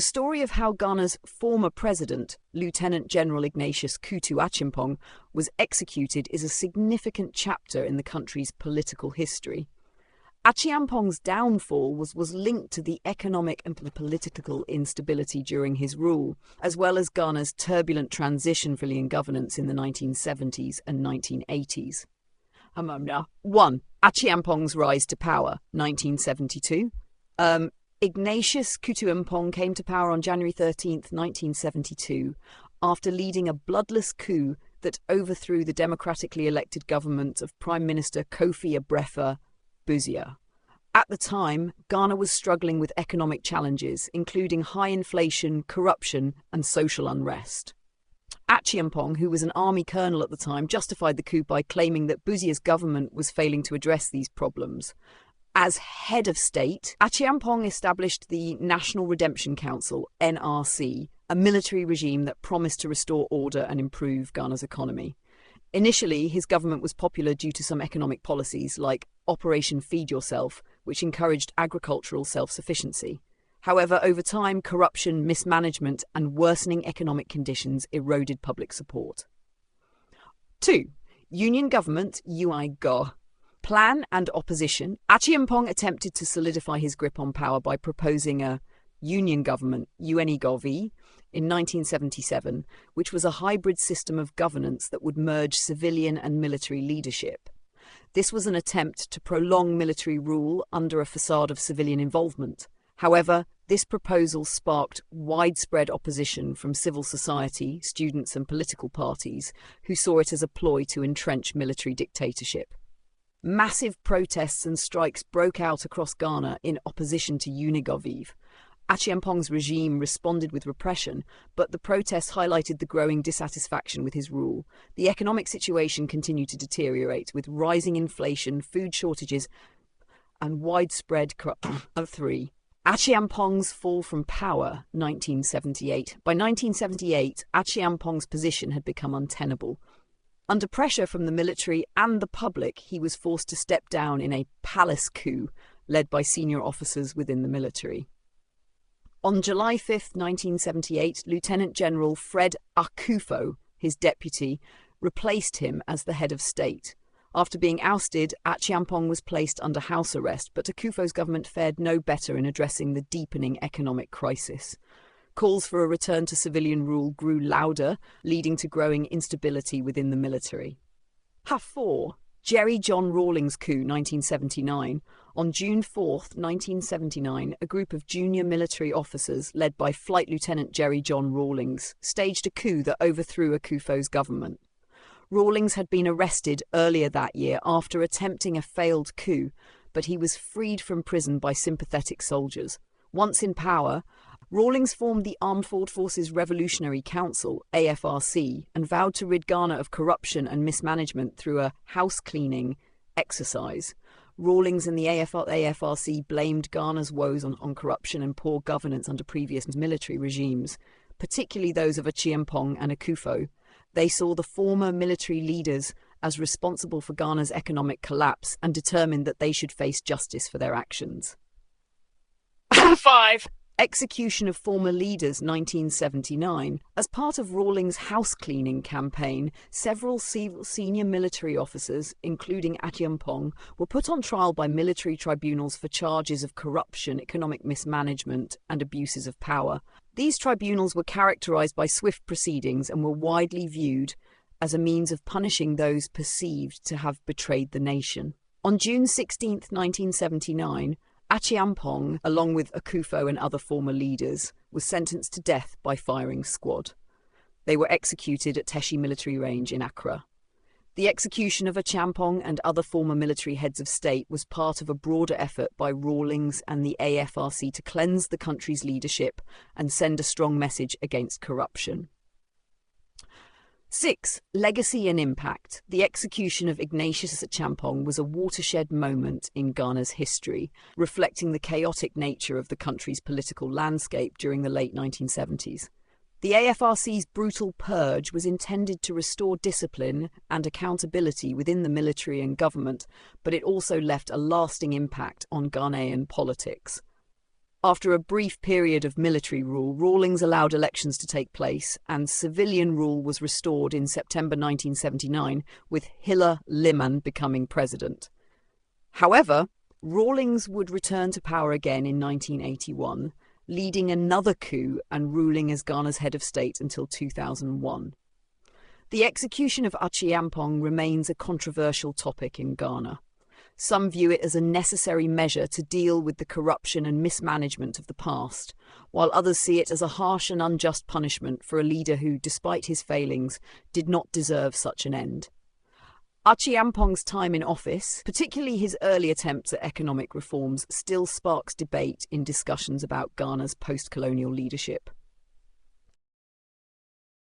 The story of how Ghana's former president, Lieutenant General Ignatius Kutu Acheampong, was executed is a significant chapter in the country's political history. Acheampong's downfall was linked to the economic and political instability during his rule, as well as Ghana's turbulent transition for civilian governance in the 1970s and 1980s. 1. Acheampong's rise to power, 1972. Ignatius Kutu Acheampong came to power on January 13, 1972, after leading a bloodless coup that overthrew the democratically elected government of Prime Minister Kofi Busia. At the time, Ghana was struggling with economic challenges, including high inflation, corruption, and social unrest. Acheampong, who was an army colonel at the time, justified the coup by claiming that Busia's government was failing to address these problems. As head of state, Acheampong established the National Redemption Council, NRC, a military regime that promised to restore order and improve Ghana's economy. Initially, his government was popular due to some economic policies like Operation Feed Yourself, which encouraged agricultural self-sufficiency. However, over time, corruption, mismanagement, and worsening economic conditions eroded public support. 2. Union government, UIGO. Plan and opposition. Acheampong attempted to solidify his grip on power by proposing a union government, UNIGOV, in 1977, which was a hybrid system of governance that would merge civilian and military leadership. This was an attempt to prolong military rule under a facade of civilian involvement. However, this proposal sparked widespread opposition from civil society, students, and political parties, who saw it as a ploy to entrench military dictatorship. Massive protests and strikes broke out across Ghana in opposition to UNIGOV. Acheampong's regime responded with repression, but the protests highlighted the growing dissatisfaction with his rule. The economic situation continued to deteriorate, with rising inflation, food shortages, and widespread corruption. 3. Acheampong's fall from power, 1978. By 1978, Acheampong's position had become untenable. Under pressure from the military and the public, he was forced to step down in a palace coup led by senior officers within the military. On July 5, 1978, Lieutenant General Fred Akufo, his deputy, replaced him as the head of state. After being ousted, Acheampong was placed under house arrest, but Akufo's government fared no better in addressing the deepening economic crisis. Calls for a return to civilian rule grew louder, leading to growing instability within the military. 4. Jerry John Rawlings coup, 1979. On June 4, 1979, a group of junior military officers, led by Flight Lieutenant Jerry John Rawlings, staged a coup that overthrew Akufo's government. Rawlings had been arrested earlier that year after attempting a failed coup, but he was freed from prison by sympathetic soldiers. Once in power, Rawlings formed the Armed Forces Revolutionary Council, AFRC, and vowed to rid Ghana of corruption and mismanagement through a house-cleaning exercise. Rawlings and the AFRC blamed Ghana's woes on corruption and poor governance under previous military regimes, particularly those of Acheampong and Akufo. They saw the former military leaders as responsible for Ghana's economic collapse and determined that they should face justice for their actions. 5. Execution of former leaders, 1979. As part of Rawlings' house-cleaning campaign, several senior military officers, including Acheampong, were put on trial by military tribunals for charges of corruption, economic mismanagement, and abuses of power. These tribunals were characterized by swift proceedings and were widely viewed as a means of punishing those perceived to have betrayed the nation. On June 16, 1979, Acheampong, along with Akufo and other former leaders, was sentenced to death by firing squad. They were executed at Teshi Military Range in Accra. The execution of Acheampong and other former military heads of state was part of a broader effort by Rawlings and the AFRC to cleanse the country's leadership and send a strong message against corruption. 6. Legacy and impact. The execution of Ignatius Acheampong was a watershed moment in Ghana's history, reflecting the chaotic nature of the country's political landscape during the late 1970s. The AFRC's brutal purge was intended to restore discipline and accountability within the military and government, but it also left a lasting impact on Ghanaian politics. After a brief period of military rule, Rawlings allowed elections to take place, and civilian rule was restored in September 1979, with Hilla Limann becoming president. However, Rawlings would return to power again in 1981, leading another coup and ruling as Ghana's head of state until 2001. The execution of Acheampong remains a controversial topic in Ghana. Some view it as a necessary measure to deal with the corruption and mismanagement of the past, while others see it as a harsh and unjust punishment for a leader who, despite his failings, did not deserve such an end. Acheampong's time in office, particularly his early attempts at economic reforms, still sparks debate in discussions about Ghana's post-colonial leadership.